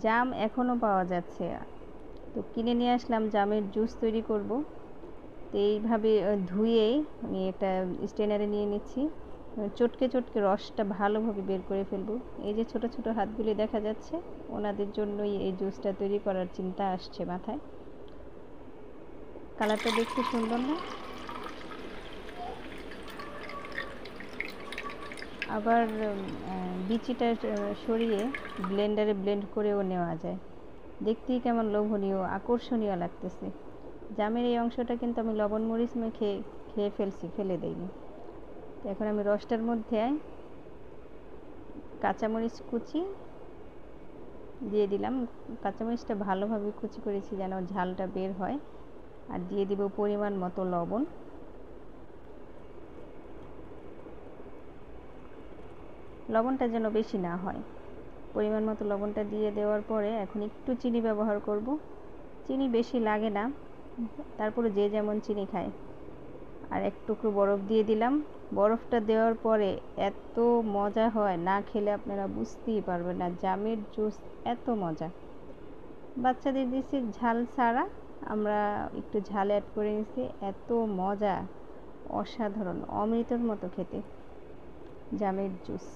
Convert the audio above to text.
জাম এখনও পাওয়া যাচ্ছে, তো কিনে নিয়ে আসলাম, জামের জুস তৈরি করব। তো এইভাবে ধুয়ে আমি একটা স্ট্রেনারে নিয়ে নিচ্ছি, চটকে চটকে রসটা ভালোভাবে বের করে ফেলবো। এই যে ছোট ছোট হাতগুলি দেখা যাচ্ছে, ওনাদের জন্যই এই জুসটা তৈরি করার চিন্তা আসছে মাথায়। কালারটা দেখতে সুন্দর না? আবার বিচিটা সরিয়ে ব্লেন্ডারে ব্লেন্ড করেও নেওয়া যায়। দেখতেই কেমন লোভনীয়, আকর্ষণীয় লাগতেছে। জামের এই অংশটা কিন্তু আমি লবণ মরিচ মেখে খেয়ে ফেলছি, ফেলে দেইনি। তো এখন আমি রসটার মধ্যে কাঁচামরিচ কুচি দিয়ে দিলাম। কাঁচামরিচটা ভালোভাবে কুচি করেছি যেন ঝালটা বের হয়। আর দিয়ে দিব পরিমাণ মতো লবণ। লবণটা যেন বেশি না হয়, পরিমাণ মতো লবণটা দিয়ে দেওয়ার পরে এখন একটু চিনি ব্যবহার করব। চিনি বেশি লাগে না, তারপরে যে যেমন চিনি খায়। আর এক টুকরো বরফ দিয়ে দিলাম। বরফটা দেওয়ার পরে এত মজা হয়, না খেলে আপনারা বুঝতেই পারবেন না। জামের জুস এত মজা। বাচ্চাদের দিচ্ছি ঝাল ছাড়া, আমরা একটু ঝাল অ্যাড করে নিচ্ছি। এত মজা, অসাধারণ, অমৃতের মতো খেতে জামের জুস।